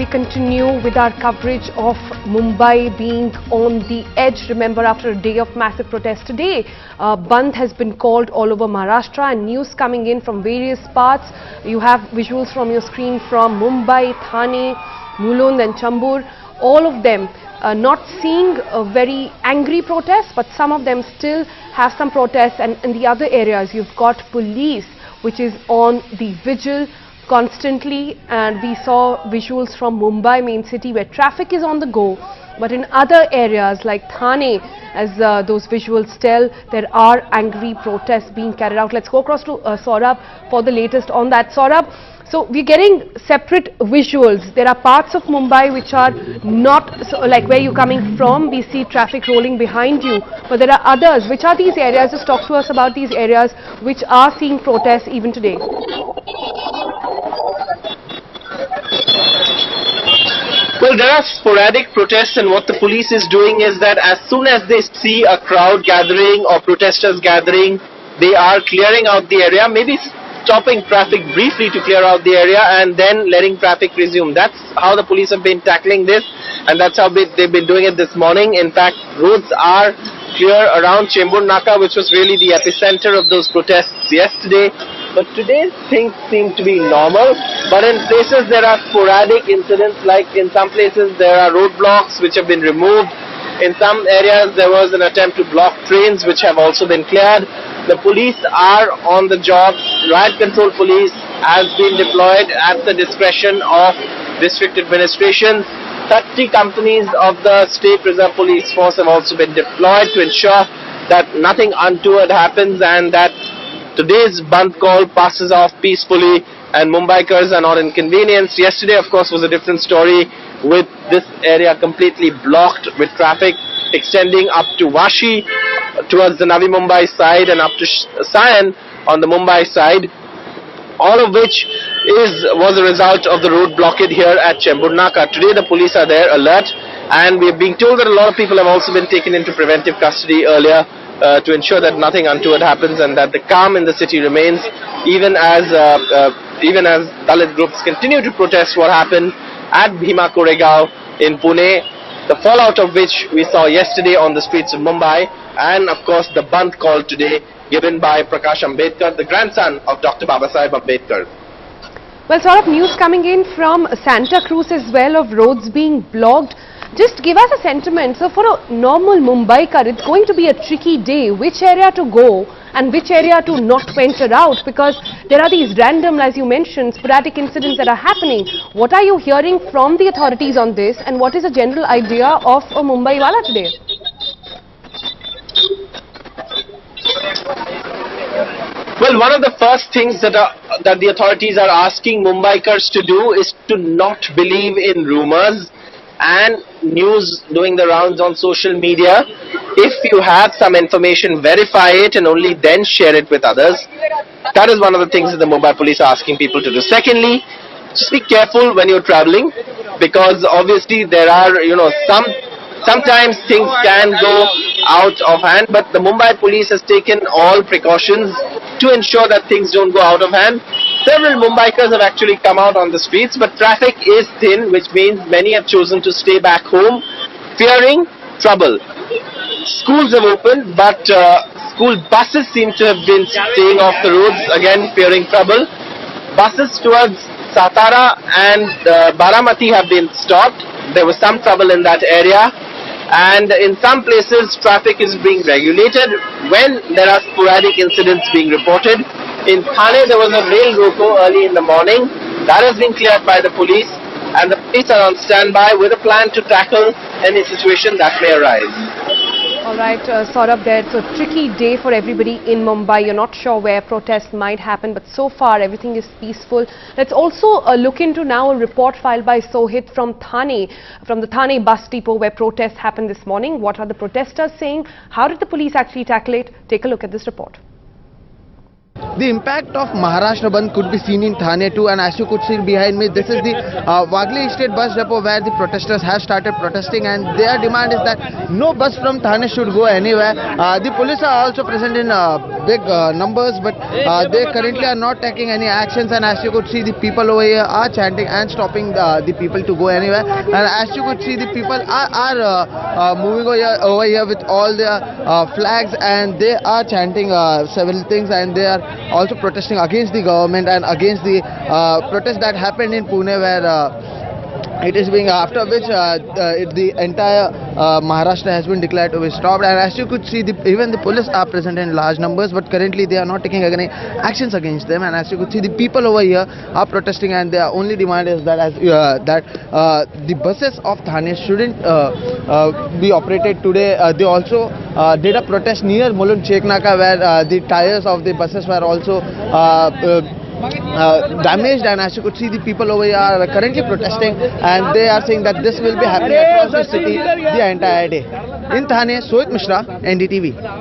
We continue with our coverage of Mumbai being on the edge. Remember, after a day of massive protest today, Bandh has been called all over Maharashtra, and news coming in from various parts. You have visuals from your screen from Mumbai, Thane, Mulund and Chambur. All of them not seeing a very angry protest, but some of them still have some protests. And in the other areas, you've got police which is on the vigil constantly, and we saw visuals from Mumbai main city where traffic is on the go, but in other areas like Thane, as those visuals tell, there are angry protests being carried out. Let's go across to Saurabh for the latest on that. Saurabh, so we're getting separate visuals. There are parts of Mumbai which are not so, like where you're coming from. We see traffic rolling behind you, but there are others. Which are these areas? Just talk to us about these areas which are seeing protests even today. Well, there are sporadic protests, and what the police is doing is that as soon as they see a crowd gathering or protesters gathering, they are clearing out the area, maybe stopping traffic briefly to clear out the area and then letting traffic resume. That's how the police have been tackling this, and that's how they've been doing it this morning. In fact, roads are clear around Chembur Naka, which was really the epicenter of those protests yesterday. But today things seem to be normal, but in places there are sporadic incidents, like in some places there are roadblocks which have been removed. In some areas there was an attempt to block trains which have also been cleared. The police are on the job. Riot control police has been deployed at the discretion of district administrations. 30 companies of the State Reserve Police Force have also been deployed to ensure that nothing untoward happens and that today's Bandh call passes off peacefully and Mumbaikars are not inconvenienced. Yesterday, of course, was a different story, with this area completely blocked with traffic extending up to Vashi towards the Navi Mumbai side and up to Sion on the Mumbai side, all of which was a result of the road blockade here at Chembur Naka. Today the police are there alert, and we're being told that a lot of people have also been taken into preventive custody earlier to ensure that nothing untoward happens and that the calm in the city remains, even as Dalit groups continue to protest what happened at Bhima Koregaon in Pune, the fallout of which we saw yesterday on the streets of Mumbai, and of course the Bandh call today given by Prakash Ambedkar, the grandson of Dr. Babasaheb Ambedkar. Well, sort of news coming in from Santa Cruz as well of roads being blocked. Just give us a sentiment. So for a normal Mumbaikar, it's going to be a tricky day. Which area to go and which area to not venture out, because there are these random, as you mentioned, sporadic incidents that are happening. What are you hearing from the authorities on this, and what is the general idea of a Mumbai Wala today? Well, one of the first things that the authorities are asking Mumbaikars to do is to not believe in rumors and news doing the rounds on social media. If you have some information, verify it and only then share it with others. That is one of the things that the Mumbai police are asking people to do. Secondly, just be careful when you're traveling, because obviously there are, sometimes things can go out of hand, but the Mumbai police has taken all precautions to ensure that things don't go out of hand. Several Mumbaikars have actually come out on the streets, but traffic is thin, which means many have chosen to stay back home, fearing trouble. Schools have opened, but school buses seem to have been staying off the roads, again fearing trouble. Buses towards Satara and Baramati have been stopped. There was some trouble in that area, and in some places traffic is being regulated when there are sporadic incidents being reported. In Thane there was a rail roko early in the morning. That has been cleared by the police, and the police are on standby with a plan to tackle any situation that may arise. Alright, Saurabh, there, it's a tricky day for everybody in Mumbai. You're not sure where protests might happen, but so far everything is peaceful. Let's also look into now a report filed by Sohit from Thane, from the Thane bus depot where protests happened this morning. What are the protesters saying? How did the police actually tackle it? Take a look at this report. The impact of Maharashtra Bandh could be seen in Thane too, and as you could see behind me, this is the Wagli State bus depot where the protesters have started protesting, and their demand is that no bus from Thane should go anywhere. The police are also present in big numbers, but they currently are not taking any actions, and as you could see, the people over here are chanting and stopping the people to go anywhere. And as you could see, the people are moving over here with all their flags, and they are chanting several things, and they are also protesting against the government and against the protest that happened in Pune, where it is being, after which the entire Maharashtra has been declared to be stopped. And as you could see, even the police are present in large numbers, but currently they are not taking any actions against them. And as you could see, the people over here are protesting, and their only demand is that the buses of Thane shouldn't be operated today. They also did a protest near Mulund Cheknaka, where the tires of the buses were also damaged, and as you could see, the people over here are currently protesting, and they are saying that this will be happening across the city the entire day. In Thane, Sohit Mishra, NDTV.